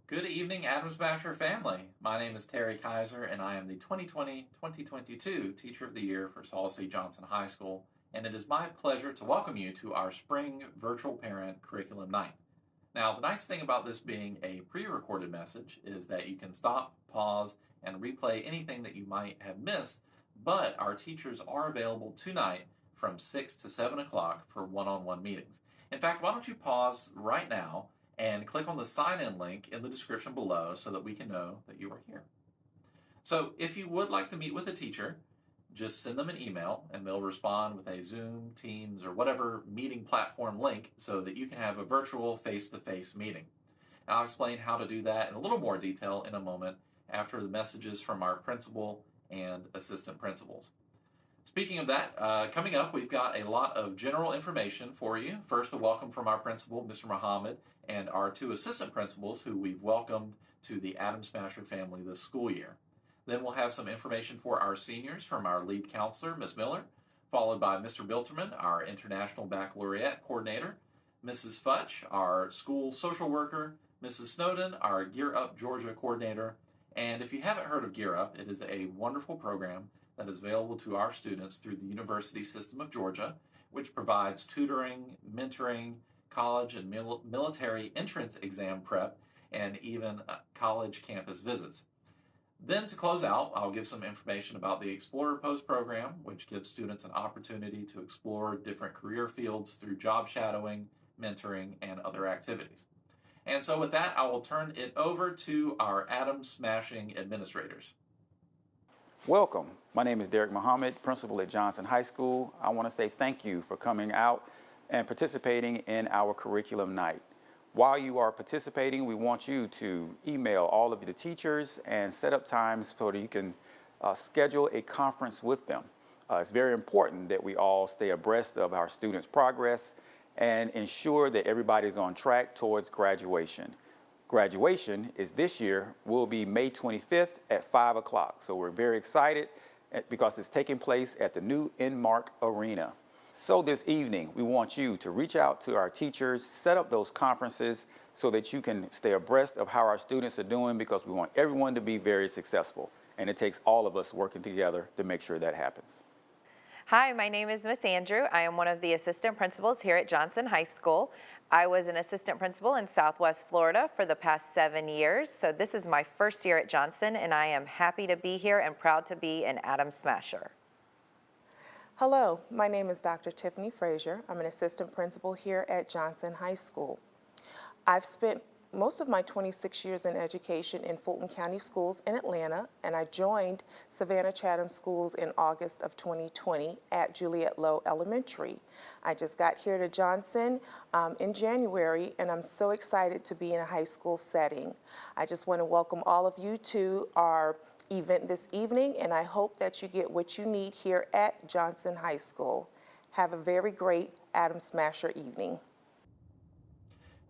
Good evening, Adams Basher family. My name is Terry Kaiser, and I am the 2020-2022 Teacher of the Year for Saul C. Johnson High School, and it is my pleasure to welcome you to our Spring Virtual Parent Curriculum Night. Now, the nice thing about this being a pre-recorded message is that you can stop, pause, and replay anything that you might have missed, but our teachers are available tonight from 6 to 7 o'clock for one-on-one meetings. In fact, why don't you pause right now and click on the sign-in link in the description below so that we can know that you are here. So if you would like to meet with a teacher, just send them an email and they'll respond with a Zoom, Teams, or whatever meeting platform link so that you can have a virtual face-to-face meeting. And I'll explain how to do that in a little more detail in a moment after the messages from our principal and assistant principals. Speaking of that, coming up, we've got a lot of general information for you. First, a welcome from our principal, Mr. Muhammad, and our two assistant principals who we've welcomed to the Adams Basher family this school year. Then we'll have some information for our seniors from our lead counselor, Ms. Miller, followed by Mr. Bilterman, our International Baccalaureate Coordinator, Mrs. Futch, our school social worker, Mrs. Snowden, our Gear Up Georgia Coordinator. And if you haven't heard of Gear Up, it is a wonderful program that is available to our students through the University System of Georgia, which provides tutoring, mentoring, college and military entrance exam prep, and even college campus visits. Then to close out, I'll give some information about the Explorer Post program, which gives students an opportunity to explore different career fields through job shadowing, mentoring, and other activities. And so with that, I will turn it over to our Adams Smashing administrators. Welcome. My name is Derek Muhammad, principal at Johnson High School. I want to say thank you for coming out and participating in our curriculum night. While you are participating, we want you to email all of the teachers and set up times so that you can schedule a conference with them. It's very important that we all stay abreast of our students' progress and ensure that everybody's on track towards graduation. Graduation is this year, will be May 25th at 5 o'clock. So we're very excited because it's taking place at the new Inmark Arena. So this evening, we want you to reach out to our teachers, set up those conferences so that you can stay abreast of how our students are doing, because we want everyone to be very successful. And it takes all of us working together to make sure that happens. Hi, my name is Miss Andrew. I am one of the assistant principals here at Johnson High School. I was an assistant principal in Southwest Florida for the past 7 years, so this is my first year at Johnson, and I am happy to be here and proud to be an Adams Smasher. Hello, my name is Dr. Tiffany Frazier. I'm an assistant principal here at Johnson High School. I've spent most of my 26 years in education in Fulton County Schools in Atlanta, and I joined Savannah Chatham Schools in August of 2020 at Juliet Lowe Elementary. I just got here to Johnson in January, and I'm so excited to be in a high school setting. I just want to welcome all of you to our event this evening, and I hope that you get what you need here at Johnson High School. Have a very great Adams Smasher evening.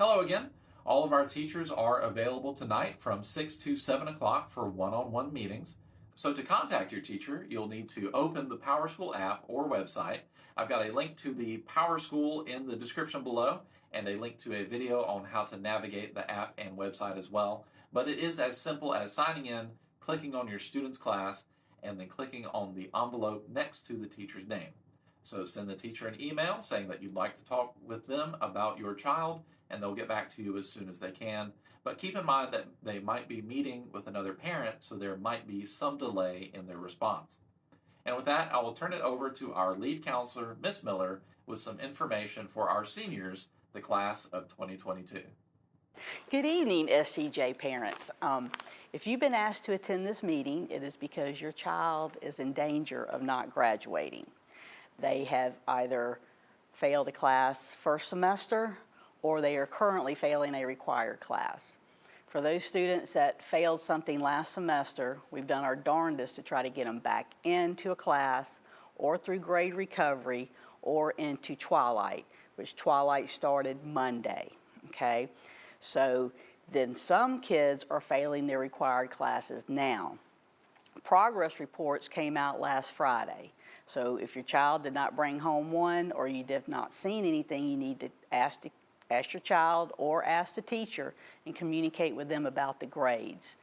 Hello again. All of our teachers are available tonight from 6 to 7 o'clock for one-on-one meetings. So to contact your teacher, you'll need to open the PowerSchool app or website. I've got a link to the PowerSchool in the description below and a link to a video on how to navigate the app and website as well. But it is as simple as signing in, clicking on your student's class, and then clicking on the envelope next to the teacher's name. So send the teacher an email saying that you'd like to talk with them about your child, and they'll get back to you as soon as they can. But keep in mind that they might be meeting with another parent, so there might be some delay in their response. And with that, I will turn it over to our lead counselor, Ms. Miller, with some information for our seniors, the class of 2022. Good evening, SCJ parents. If you've been asked to attend this meeting, it is because your child is in danger of not graduating. They have either failed a class first semester, or they are currently failing a required class. For those students that failed something last semester, we've done our darndest to try to get them back into a class or through grade recovery or into Twilight, which Twilight started Monday, okay? So then some kids are failing their required classes now. Progress reports came out last Friday. So if your child did not bring home one or you did not seen anything, you need to ask to Ask your child or ask the teacher and communicate with them about the grades,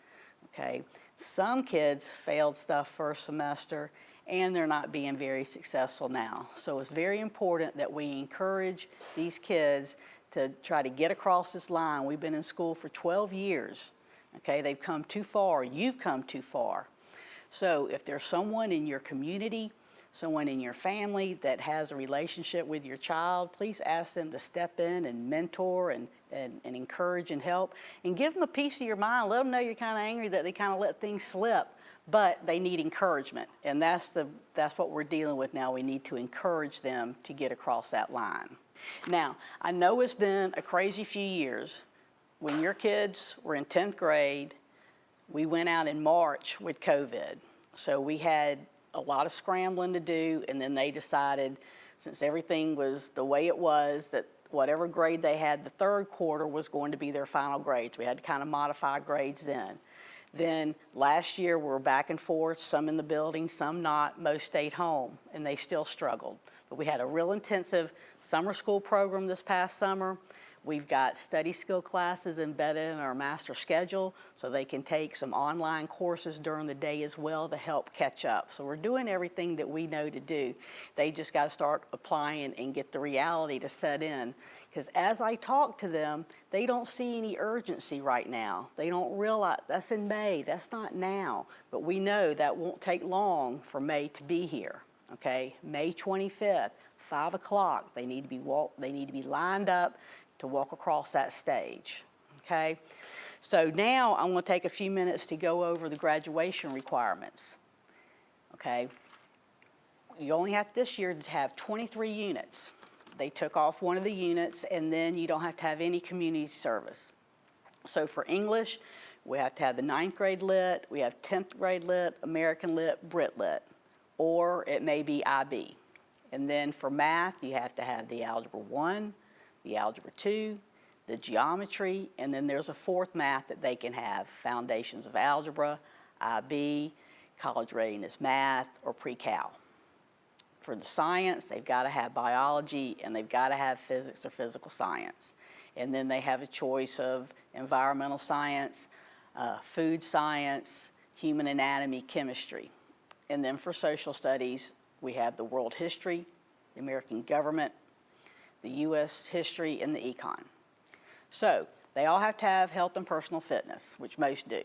okay? Some kids failed stuff first semester and they're not being very successful now. So it's very important that we encourage these kids to try to get across this line. We've been in school for 12 years, okay? They've come too far, you've come too far. So if there's someone in your community, someone in your family that has a relationship with your child, please ask them to step in and mentor and encourage and help. And give them a piece of your mind. Let them know you're kind of angry that they kind of let things slip, but they need encouragement. And that's what we're dealing with now. We need to encourage them to get across that line. Now, I know it's been a crazy few years. When your kids were in 10th grade, we went out in March with COVID. So we had a lot of scrambling to do, and then they decided, since everything was the way it was, that whatever grade they had the third quarter was going to be their final grades. We had to kind of modify grades then. Then last year we were back and forth, some in the building, some not. Most stayed home, and they still struggled. But we had a real intensive summer school program this past summer. We've got study skill classes embedded in our master schedule so they can take some online courses during the day as well to help catch up. So we're doing everything that we know to do. They just got to start applying and get the reality to set in. Because as I talk to them, they don't see any urgency right now. They don't realize that's in May, that's not now. But we know that won't take long for May to be here, okay? May 25th, 5 o'clock, they need to be lined up to walk across that stage, okay? So now I'm going to take a few minutes to go over the graduation requirements, okay? You only have this year to have 23 units. They took off one of the units, and then you don't have to have any community service. So for English, we have to have the 9th grade lit, we have 10th grade lit, American lit, Brit lit, or it may be IB. And then for math, you have to have the Algebra 1, the Algebra 2, the geometry, and then there's a fourth math that they can have, Foundations of Algebra, IB, College Readiness Math, or Pre-Cal. For the science, they've got to have biology, and they've got to have physics or physical science. And then they have a choice of environmental science, food science, human anatomy, chemistry. And then for social studies, we have the world history, the American government, the U.S. history, and the econ. So they all have to have health and personal fitness, which most do.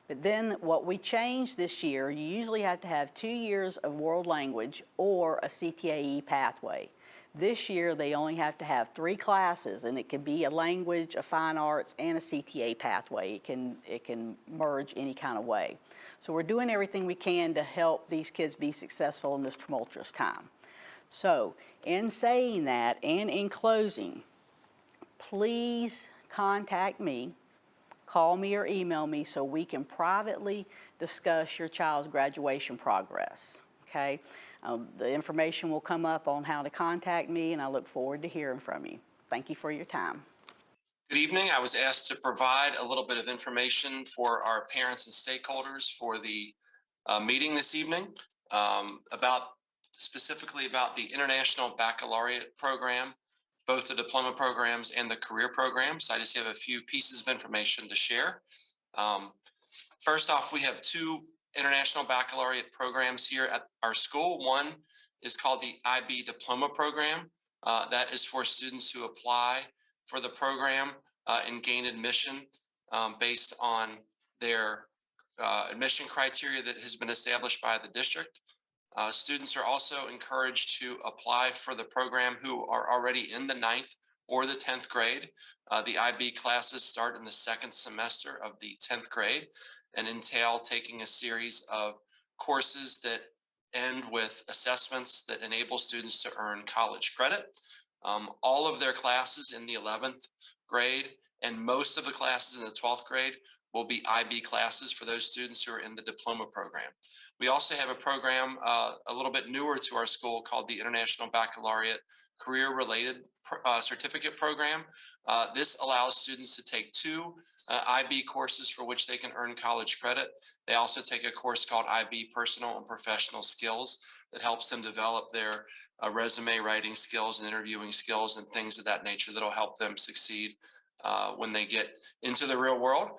But then what we changed this year, you usually have to have 2 years of world language or a CTAE pathway. This year, they only have to have 3 classes, and it can be a language, a fine arts, and a CTA pathway. It can merge any kind of way. So we're doing everything we can to help these kids be successful in this tumultuous time. So in saying that and in closing, please contact me, call me or email me so we can privately discuss your child's graduation progress, okay? The information will come up on how to contact me, and I look forward to hearing from you. Thank you for your time. Good evening. I was asked to provide a little bit of information for our parents and stakeholders for the meeting this evening specifically about the International Baccalaureate Program, both the diploma programs and the career programs. I just have a few pieces of information to share. First off, we have 2 International Baccalaureate programs here at our school. One is called the IB Diploma Program. That is for students who apply for the program and gain admission based on their admission criteria that has been established by the district. Students are also encouraged to apply for the program who are already in the 9th or the 10th grade. The IB classes start in the 2nd semester of the 10th grade and entail taking a series of courses that end with assessments that enable students to earn college credit. All of their classes in the 11th grade and most of the classes in the 12th grade will be IB classes for those students who are in the diploma program. We also have a program a little bit newer to our school called the International Baccalaureate Career-Related Certificate Program. This allows students to take two IB courses for which they can earn college credit. They also take a course called IB Personal and Professional Skills that helps them develop their resume writing skills and interviewing skills and things of that nature that'll help them succeed when they get into the real world.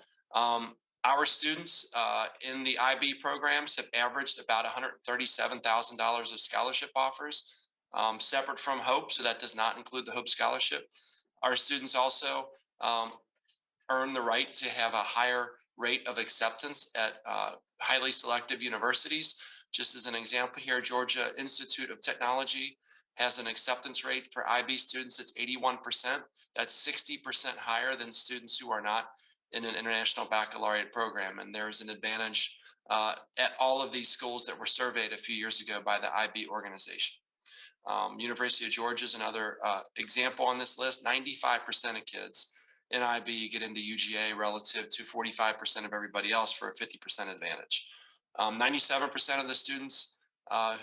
Our students in the IB programs have averaged about $137,000 of scholarship offers, separate from Hope, so that does not include the Hope Scholarship. Our students also earn the right to have a higher rate of acceptance at highly selective universities. Just as an example here, Georgia Institute of Technology has an acceptance rate for IB students that's 81%. That's 60% higher than students who are not in an international baccalaureate program. And there's an advantage at all of these schools that were surveyed a few years ago by the IB organization. University of Georgia is another example on this list. 95% of kids in IB get into UGA relative to 45% of everybody else for a 50% advantage. 97% of the students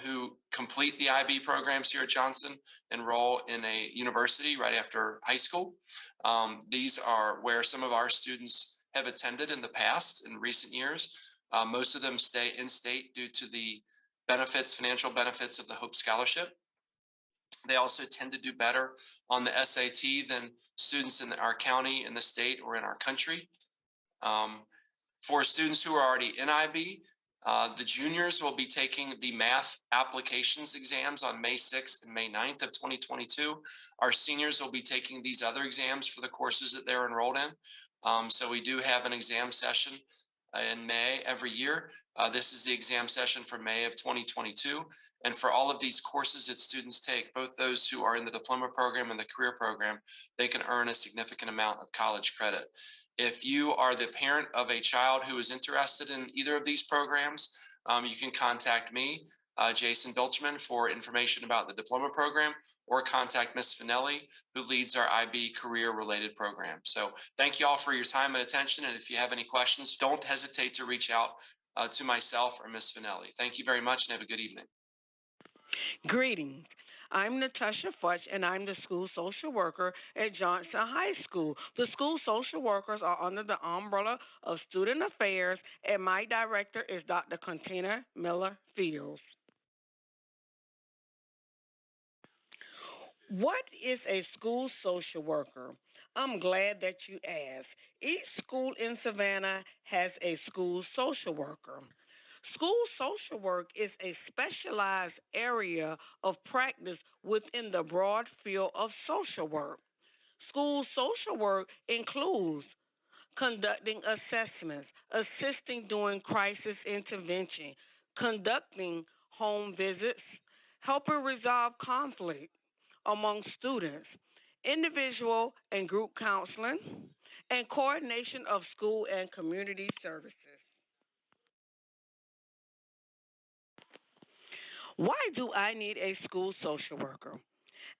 who complete the IB programs here at Johnson enroll in a university right after high school. These are where some of our students have attended in the past, in recent years. Most of them stay in state due to the benefits, financial benefits of the Hope Scholarship. They also tend to do better on the SAT than students in our county, in the state, or in our country. For students who are already in IB, the juniors will be taking the math applications exams on May 6th and May 9th of 2022. Our seniors will be taking these other exams for the courses that they're enrolled in. So we do have an exam session in May every year. This is the exam session for May of 2022. And for all of these courses that students take, both those who are in the diploma program and the career program, they can earn a significant amount of college credit. If you are the parent of a child who is interested in either of these programs, you can contact me, Jason Bilchman, for information about the diploma program, or contact Ms. Finelli, who leads our IB career-related program. So thank you all for your time and attention. And if you have any questions, don't hesitate to reach out to myself or Ms. Finelli. Thank you very much and have a good evening. Greetings. I'm Natasha Futch, and I'm the school social worker at Johnson High School. The school social workers are under the umbrella of Student Affairs, and my director is Dr. Contina Miller Fields. What is a school social worker? I'm glad that you asked. Each school in Savannah has a school social worker. School social work is a specialized area of practice within the broad field of social work. School social work includes conducting assessments, assisting during crisis intervention, conducting home visits, helping resolve conflict among students, individual and group counseling, and coordination of school and community services. Why do I need a school social worker?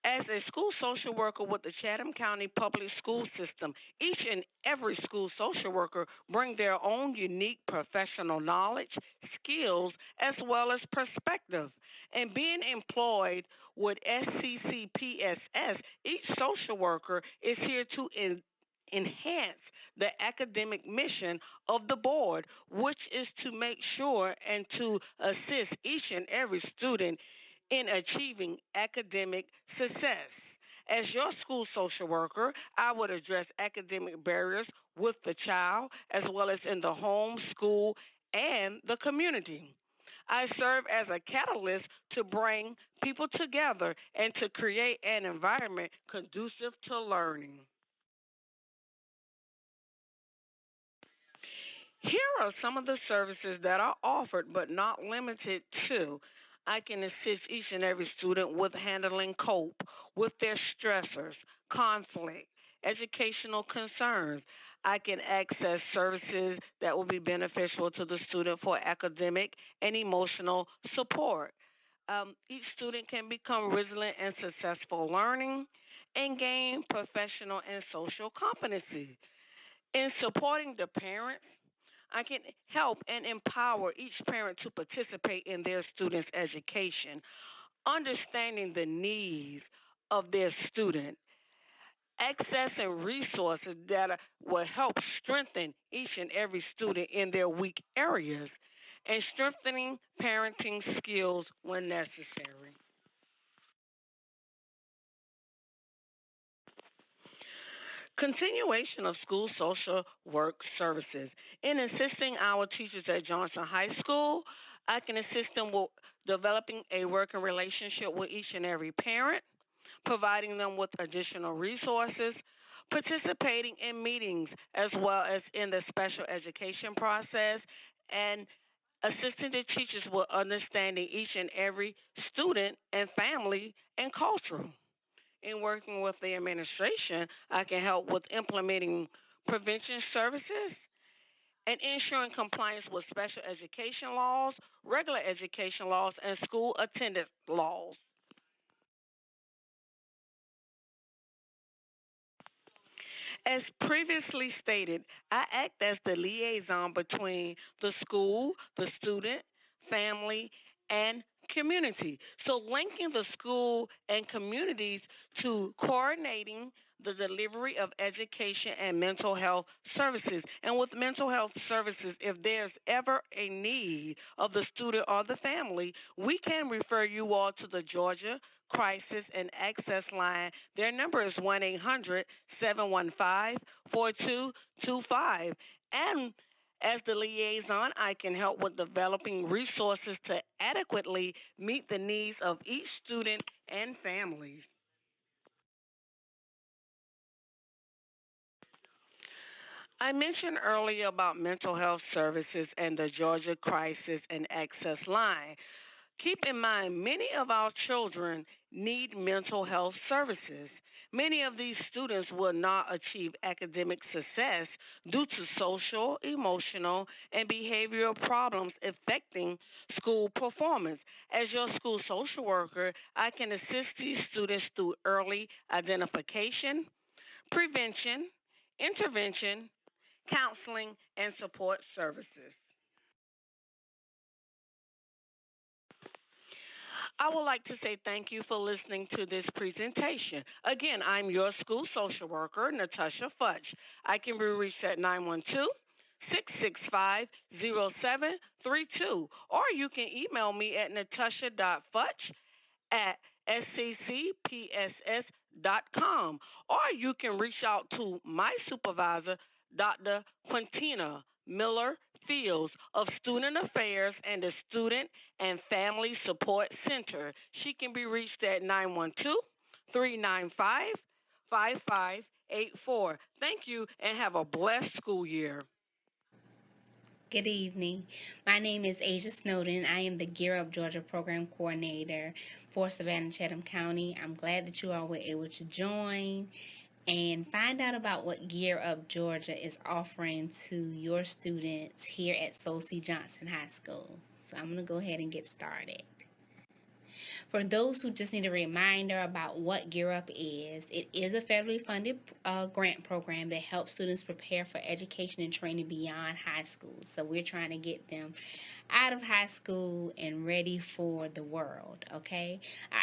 As a school social worker with the Chatham County Public School System, each and every school social worker bring their own unique professional knowledge, skills, as well as perspective. And being employed with SCCPSS, each social worker is here to enhance the academic mission of the board, which is to make sure and to assist each and every student in achieving academic success. As your school social worker, I would address academic barriers with the child as well as in the home, school, and the community. I serve as a catalyst to bring people together and to create an environment conducive to learning. Here are some of the services that are offered but not limited to. I can assist each and every student with handling cope with their stressors, conflict, educational concerns. I can access services that will be beneficial to the student for academic and emotional support. Each student can become resilient and successful learning and gain professional and social competency. In supporting the parents, I can help and empower each parent to participate in their student's education, understanding the needs of their student, accessing resources that will help strengthen each and every student in their weak areas, and strengthening parenting skills when necessary. Continuation of school social work services. In assisting our teachers at Johnson High School, I can assist them with developing a working relationship with each and every parent, providing them with additional resources, participating in meetings as well as in the special education process, and assisting the teachers with understanding each and every student and family and culture. In working with the administration, I can help with implementing prevention services and ensuring compliance with special education laws, regular education laws, and school attendance laws. As previously stated, I act as the liaison between the school, the student, family, and community. So, linking the school and communities to coordinating the delivery of education and mental health services. And with mental health services, if there's ever a need of the student or the family, we can refer you all to the Georgia Crisis and Access Line. Their number is 1-800-715-4225. And as the liaison, I can help with developing resources to adequately meet the needs of each student and families. I mentioned earlier about mental health services and the Georgia Crisis and Access Line. Keep in mind, many of our children need mental health services. Many of these students will not achieve academic success due to social, emotional, and behavioral problems affecting school performance. As your school social worker, I can assist these students through early identification, prevention, intervention, counseling, and support services. I would like to say thank you for listening to this presentation. Again, I'm your school social worker, Natasha Fudge. I can be reached at 912-665-0732, or you can email me at natasha.futch@sccpss.com, or you can reach out to my supervisor, Dr. Quintina Miller Fields of Student Affairs and the Student and Family Support Center. She can be reached at 912-395-5584. Thank you and have a blessed school year. Good evening. My name is Asia Snowden. I am the Gear Up Georgia Program Coordinator for Savannah Chatham County. I'm glad that you all were able to join and find out about what Gear Up Georgia is offering to your students here at Sol C. Johnson High School. So I'm going to go ahead and get started. For those who just need a reminder about what Gear Up is, it is a federally funded grant program that helps students prepare for education and training beyond high school. So we're trying to get them out of high school and ready for the world, okay?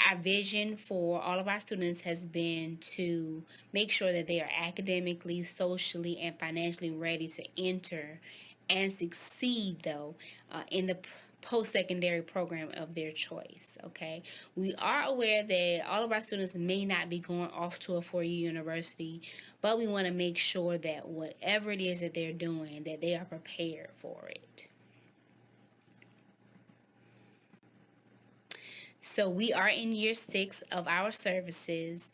Our vision for all of our students has been to make sure that they are academically, socially, and financially ready to enter and succeed, though, in the post-secondary program of their choice, okay? We are aware that all of our students may not be going off to a four-year university, but we want to make sure that whatever it is that they're doing, that they are prepared for it. So we are in year 6 of our services,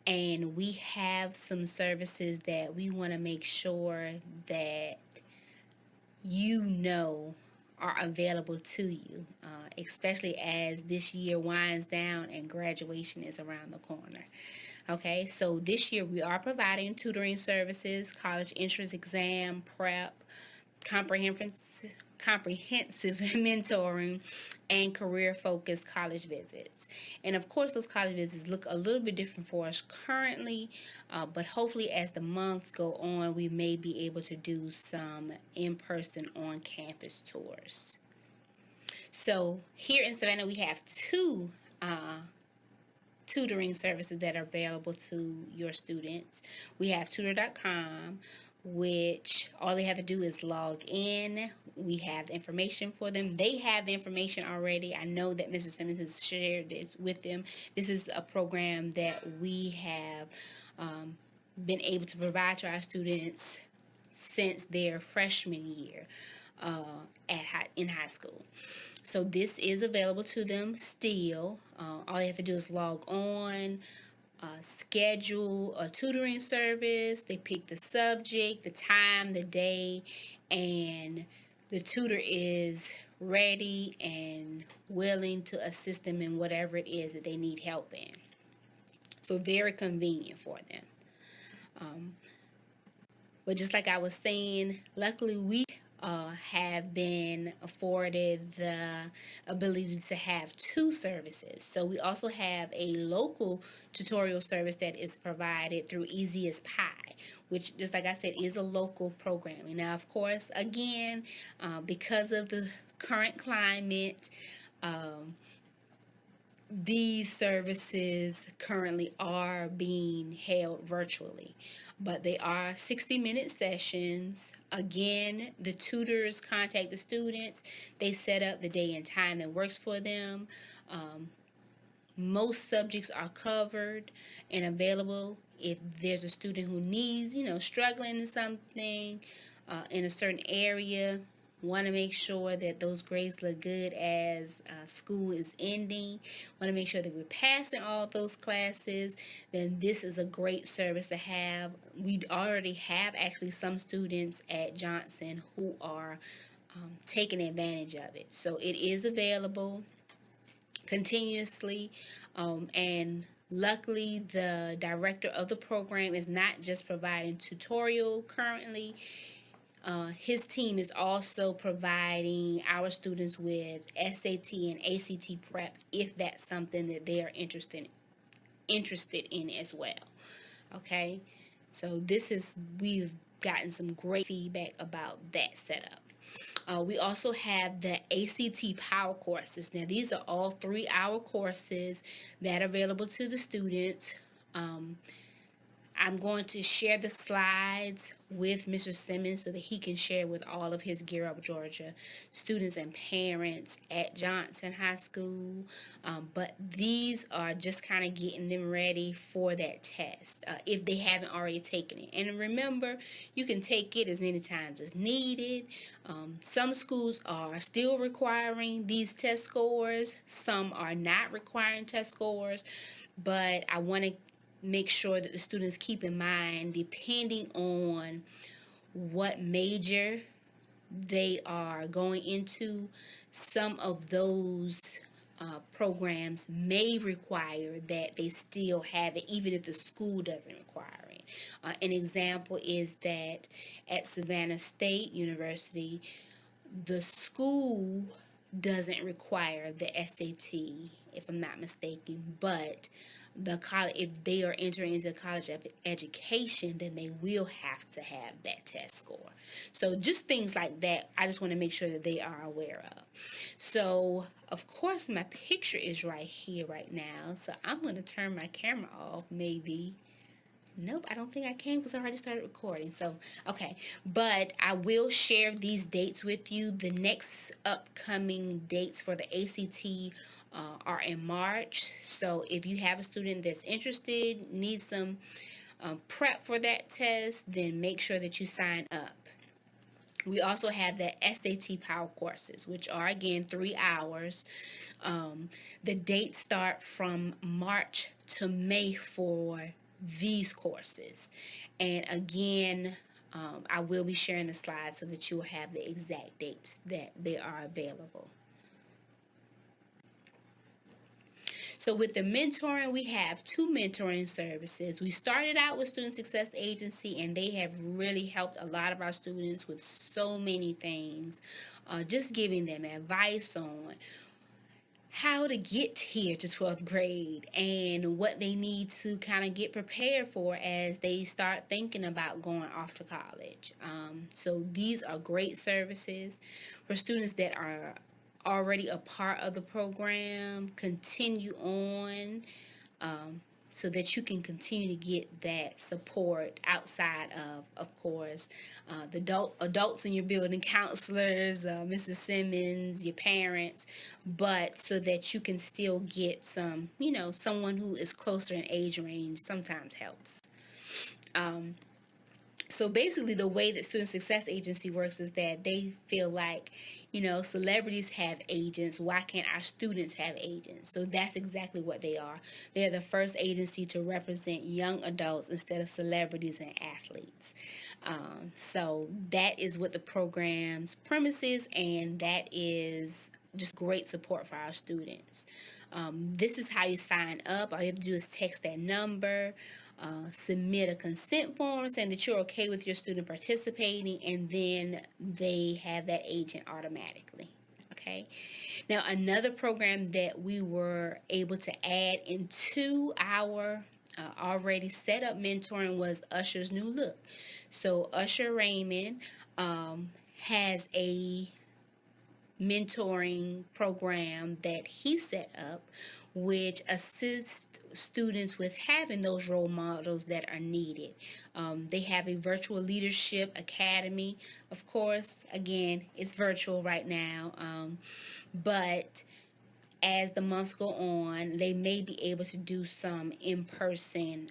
and we have some services that we want to make sure that you know are available to you, especially as this year winds down and graduation is around the corner. Okay, so this year we are providing tutoring services, college entrance exam, prep, comprehensive comprehensive mentoring and career-focused college visits. And of course, those college visits look a little bit different for us currently, but hopefully as the months go on, we may be able to do some in-person on-campus tours. So here in Savannah, we have two tutoring services that are available to your students. We have tutor.com, which all they have to do is log in. We have the information for them. They have the information already. I know that Mr. Simmons has shared this with them. This is a program that we have been able to provide to our students since their freshman year in high school. So this is available to them still. All they have to do is log on, schedule a tutoring service. They pick the subject, the time, the day, and the tutor is ready and willing to assist them in whatever it is that they need help in. So very convenient for them. But just like I was saying, luckily we have been afforded the ability to have two services. So we also have a local tutorial service that is provided through Easy as Pie, which, just like I said, is a local programming. Now, of course, again, because of the current climate, these services currently are being held virtually, but they are 60-minute sessions. Again, the tutors contact the students. They set up the day and time that works for them. Most subjects are covered and available. If there's a student who needs, struggling in something in a certain area, want to make sure that those grades look good as school is ending, want to make sure that we're passing all those classes, then this is a great service to have. We already have actually some students at Johnson who are taking advantage of it. So it is available continuously, and luckily the director of the program is not just providing tutorial currently. His team is also providing our students with SAT and ACT prep if that's something that they are interested in as well. Okay, so we've gotten some great feedback about that setup. We also have the ACT Power courses. Now, these are all 3-hour courses that are available to the students. I'm going to share the slides with Mr. Simmons so that he can share with all of his Gear Up Georgia students and parents at Johnson High School. But these are just kind of getting them ready for that test if they haven't already taken it. And remember, you can take it as many times as needed. Some schools are still requiring these test scores. Some are not requiring test scores. But I want to make sure that the students keep in mind, depending on what major they are going into, some of those programs may require that they still have it, even if the school doesn't require it. An example is that at Savannah State University, the school doesn't require the SAT, if I'm not mistaken, but the college, if they are entering into college education, then they will have to have that test score. So just things like that, I just want to make sure that they are aware of. So, of course, my picture is right here right now. So I'm going to turn my camera off, maybe. Nope, I don't think I can because I already started recording. So, okay. But I will share these dates with you. The next upcoming dates for the ACT are in March. So if you have a student that's interested, needs some prep for that test, then make sure that you sign up. We also have the SAT Power courses, which are, again, 3 hours. The dates start from March to May for these courses. And again, I will be sharing the slides so that you will have the exact dates that they are available. So with the mentoring, we have 2 mentoring services. We started out with Student Success Agency, and they have really helped a lot of our students with so many things. Just giving them advice on how to get here to 12th grade and what they need to kind of get prepared for as they start thinking about going off to college. So these are great services for students that are already a part of the program. Continue on. So that you can continue to get that support outside of course, the adults in your building, counselors, Mr. Simmons, your parents, but so that you can still get some, someone who is closer in age range sometimes helps. So basically, the way that Student Success Agency works is that they feel like, celebrities have agents. Why can't our students have agents? So that's exactly what they are. They are the first agency to represent young adults instead of celebrities and athletes. So that is what the program's premise is, and that is just great support for our students. This is how you sign up. All you have to do is text that number. Submit a consent form saying that you're okay with your student participating, and then they have that agent automatically. Okay. Now, another program that we were able to add into our already set up mentoring was Usher's New Look. So Usher Raymond has a mentoring program that he set up, which assists students with having those role models that are needed. They have a virtual leadership academy. Of course, again, it's virtual right now, but as the months go on, they may be able to do some in-person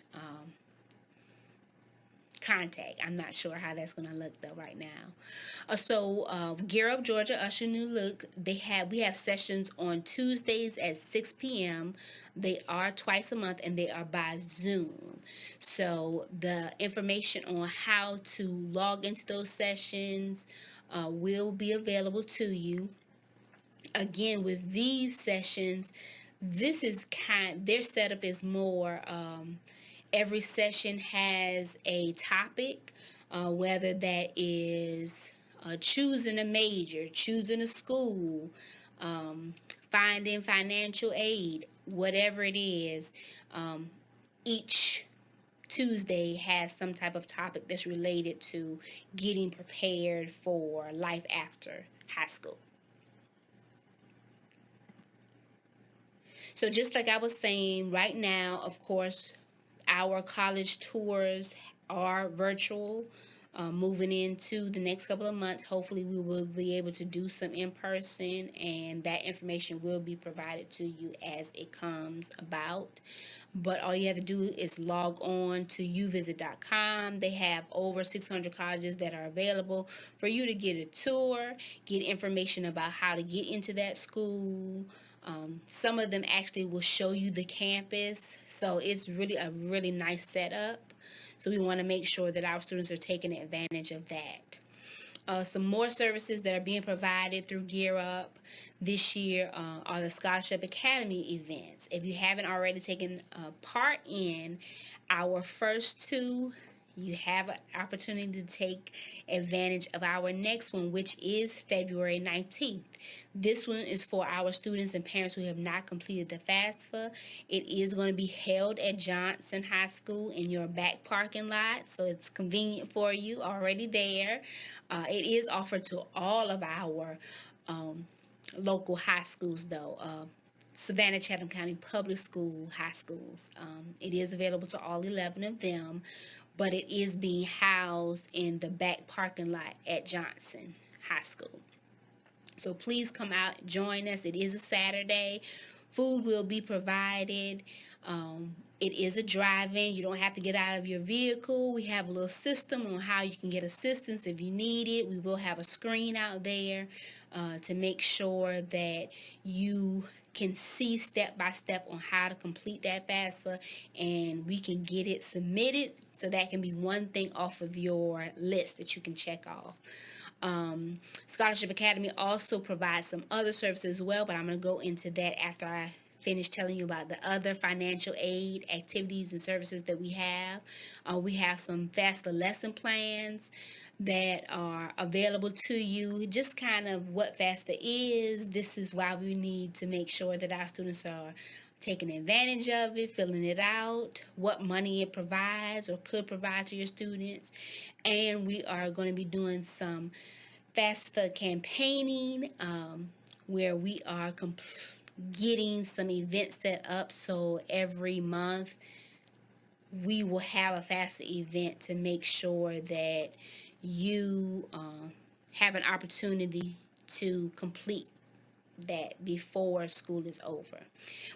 contact. I'm not sure how that's going to look though right now. Gear Up Georgia, Usher New Look, we have sessions on Tuesdays at 6 p.m. They are twice a month, and they are by Zoom. So the information on how to log into those sessions will be available to you. Again, with these sessions, their setup is more, every session has a topic, whether that is choosing a major, choosing a school, finding financial aid, whatever it is. Each Tuesday has some type of topic that's related to getting prepared for life after high school. So just like I was saying, right now, of course, our college tours are virtual. Moving into the next couple of months, hopefully we will be able to do some in person, and that information will be provided to you as it comes about. But all you have to do is log on to uvisit.com. They have over 600 colleges that are available for you to get a tour, get information about how to get into that school. Some of them actually will show you the campus, so it's really a really nice setup. So we want to make sure that our students are taking advantage of that. Some more services that are being provided through Gear Up this year are the Scholarship Academy events. If you haven't already taken part in our first 2, you have an opportunity to take advantage of our next one, which is February 19th. This one is for our students and parents who have not completed the FAFSA. It is going to be held at Johnson High School in your back parking lot, so it's convenient for you already there. It is offered to all of our local high schools, though. Savannah Chatham County Public School high schools. It is available to all 11 of them, but it is being housed in the back parking lot at Johnson High School. So please come out, join us. It is a Saturday. Food will be provided. It is a drive-in. You don't have to get out of your vehicle. We have a little system on how you can get assistance if you need it. We will have a screen out there to make sure that you can see step by step on how to complete that FAFSA, and we can get it submitted, so that can be one thing off of your list that you can check off. Scholarship Academy also provides some other services as well, but I'm going to go into that after I finish telling you about the other financial aid activities and services that we have. We have some FAFSA lesson plans that are available to you. Just kind of what FAFSA is. This is why we need to make sure that our students are taking advantage of it, filling it out, what money it provides or could provide to your students. And we are going to be doing some FAFSA campaigning where we are getting some events set up. So every month we will have a FAFSA event to make sure that you have an opportunity to complete that before school is over.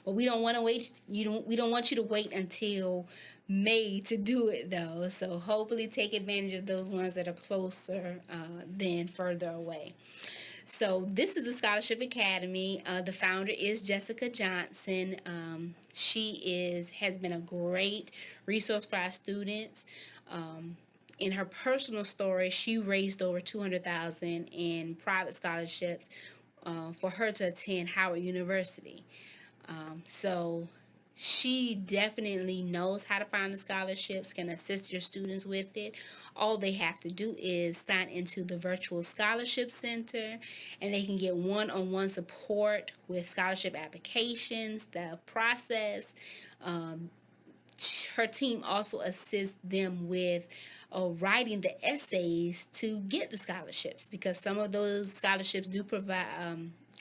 But we don't want to wait. We don't want you to wait until May to do it though. So hopefully take advantage of those ones that are closer than further away. So this is the Scholarship Academy. The founder is Jessica Johnson. She has been a great resource for our students. In her personal story, she raised over $200,000 in private scholarships for her to attend Howard University. So she definitely knows how to find the scholarships, can assist your students with it. All they have to do is sign into the Virtual Scholarship Center, and they can get one-on-one support with scholarship applications, the process. Her team also assists them with writing the essays to get the scholarships, because some of those scholarships do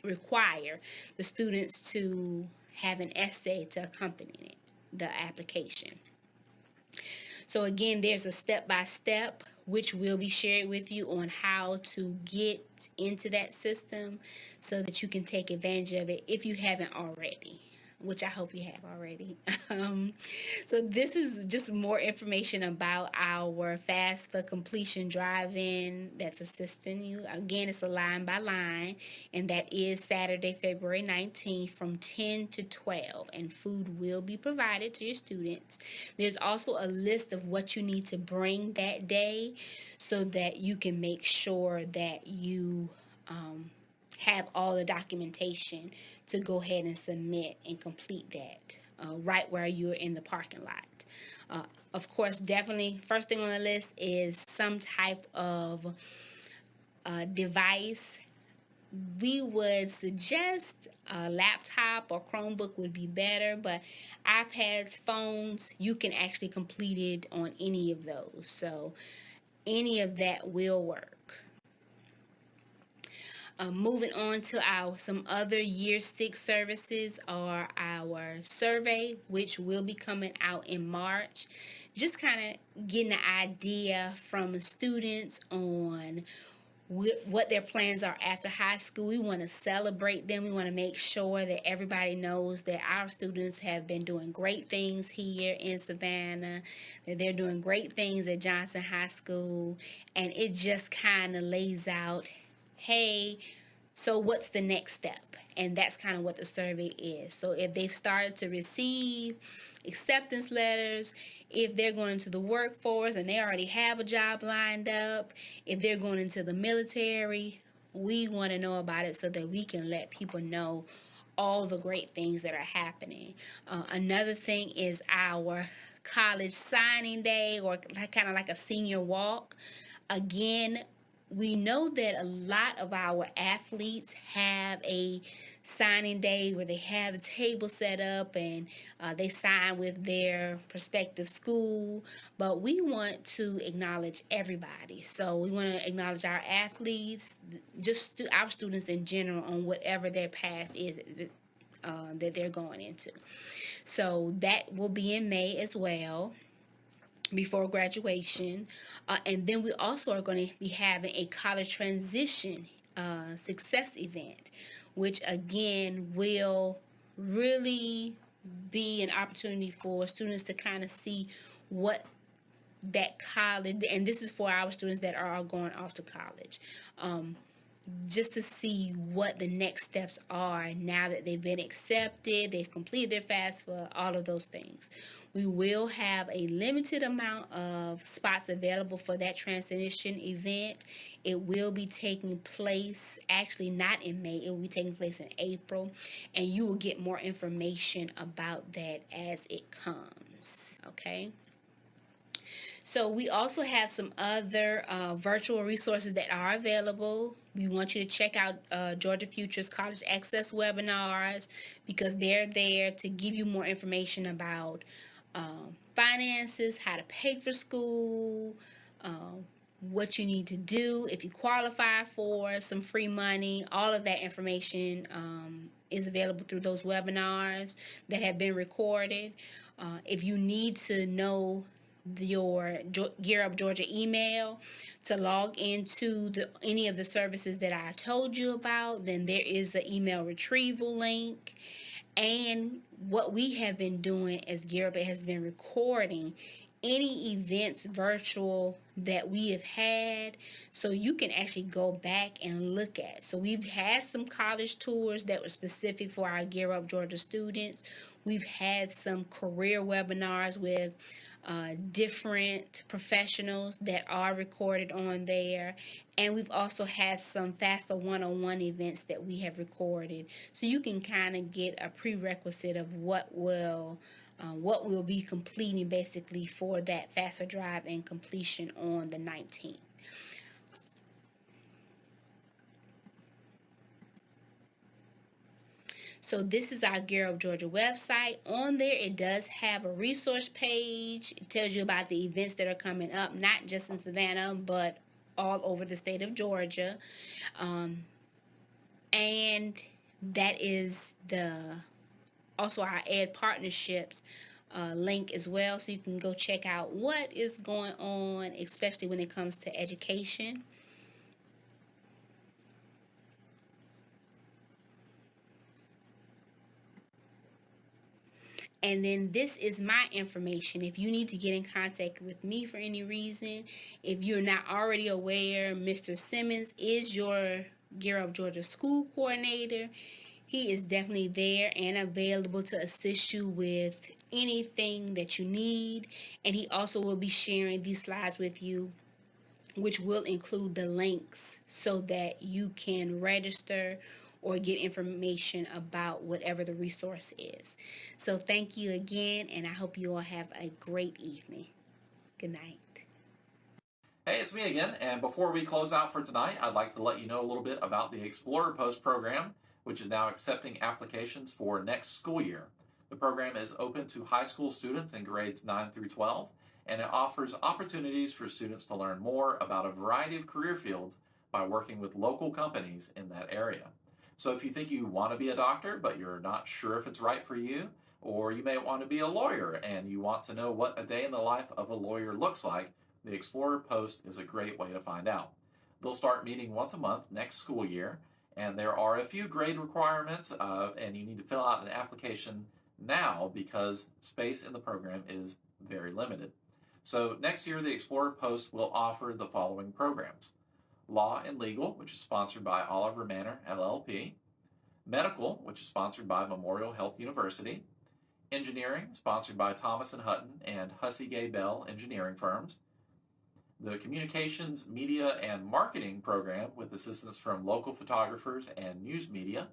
require the students to have an essay to accompany the application. So again, there's a step-by-step which will be shared with you on how to get into that system so that you can take advantage of it if you haven't already, which I hope you have already. So this is just more information about our FAFSA completion drive-in that's assisting you. Again, it's a line by line, and that is Saturday, February 19th from 10 to 12, and food will be provided to your students. There's also a list of what you need to bring that day so that you can make sure that you have all the documentation to go ahead and submit and complete that right where you're in the parking lot. Of course, definitely first thing on the list is some type of device. We would suggest a laptop or Chromebook would be better, but iPads, phones, you can actually complete it on any of those. So any of that will work. Moving on to some other Year 6 services are our survey, which will be coming out in March. Just kind of getting an idea from students on what their plans are after high school. We want to celebrate them. We want to make sure that everybody knows that our students have been doing great things here in Savannah, that they're doing great things at Johnson High School, and it just kind of lays out, hey, so what's the next step? And that's kind of what the survey is. So if they've started to receive acceptance letters, if they're going into the workforce and they already have a job lined up, if they're going into the military, we want to know about it so that we can let people know all the great things that are happening. Another thing is our college signing day, or kind of like a senior walk. Again, we know that a lot of our athletes have a signing day where they have a table set up and they sign with their prospective school, but we want to acknowledge everybody. So we want to acknowledge our athletes, just our students in general, on whatever their path is that they're going into. So that will be in May as well, before graduation. And then we also are going to be having a college transition success event, which again will really be an opportunity for students to kind of see what that college, and this is for our students that are going off to college, just to see what the next steps are now that they've been accepted, they've completed their FAFSA, all of those things. We will have a limited amount of spots available for that transition event. It will be taking place, actually not in May, it will be taking place in April, and you will get more information about that as it comes, okay? So we also have some other virtual resources that are available. We want you to check out Georgia Future's College Access webinars because they're there to give you more information about finances, how to pay for school, what you need to do if you qualify for some free money. All of that information is available through those webinars that have been recorded. If you need to know your Gear Up Georgia email to log into any of the services that I told you about, then there is the email retrieval link. And what we have been doing as Gear Up has been recording any events virtual that we have had, so you can actually go back and look at. So we've had some college tours that were specific for our Gear Up Georgia students. We've had some career webinars with different professionals that are recorded on there. And we've also had some FAFSA 101 events that we have recorded. So you can kind of get a prerequisite of what we'll be completing basically for that FAFSA drive and completion on the 19th. So this is our Gear Up Georgia website. On there, it does have a resource page. It tells you about the events that are coming up, not just in Savannah, but all over the state of Georgia. And that is also our Ed Partnerships link as well. So you can go check out what is going on, especially when it comes to education. And then this is my information. If you need to get in contact with me for any reason, if you're not already aware, Mr. Simmons is your Gear Up Georgia school coordinator. He is definitely there and available to assist you with anything that you need. And he also will be sharing these slides with you, which will include the links so that you can register or get information about whatever the resource is. So thank you again, and I hope you all have a great evening. Good night. Hey, it's me again, and before we close out for tonight, I'd like to let you know a little bit about the Explorer Post program, which is now accepting applications for next school year. The program is open to high school students in grades 9 through 12, and it offers opportunities for students to learn more about a variety of career fields by working with local companies in that area. So if you think you want to be a doctor, but you're not sure if it's right for you, or you may want to be a lawyer and you want to know what a day in the life of a lawyer looks like, the Explorer Post is a great way to find out. They'll start meeting once a month next school year, and there are a few grade requirements, and you need to fill out an application now because space in the program is very limited. So next year, the Explorer Post will offer the following programs: Law and Legal, which is sponsored by Oliver Manor, LLP. Medical, which is sponsored by Memorial Health University. Engineering, sponsored by Thomas & Hutton and Hussey Gay Bell engineering firms. The Communications, Media, and Marketing program with assistance from local photographers and news media.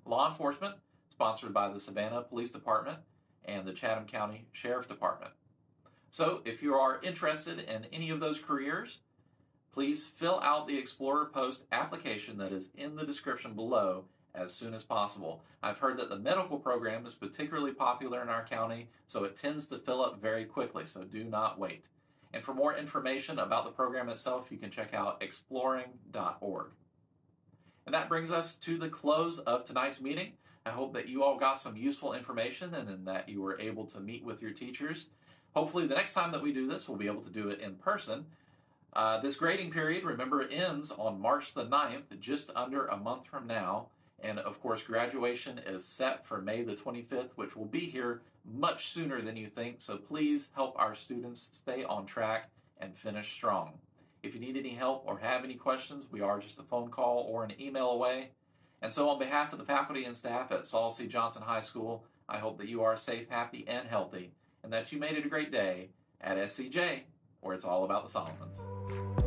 Law Enforcement, sponsored by the Savannah Police Department and the Chatham County Sheriff Department. So if you are interested in any of those careers, please fill out the Explorer Post application that is in the description below as soon as possible. I've heard that the medical program is particularly popular in our county, so it tends to fill up very quickly, so do not wait. And for more information about the program itself, you can check out exploring.org. And that brings us to the close of tonight's meeting. I hope that you all got some useful information and that you were able to meet with your teachers. Hopefully the next time that we do this, we'll be able to do it in person. This grading period, remember, ends on March the 9th, just under a month from now. And of course, graduation is set for May the 25th, which will be here much sooner than you think. So please help our students stay on track and finish strong. If you need any help or have any questions, we are just a phone call or an email away. And so on behalf of the faculty and staff at Saul C. Johnson High School, I hope that you are safe, happy, and healthy, and that you made it a great day at SCJ, where it's all about the Solomons.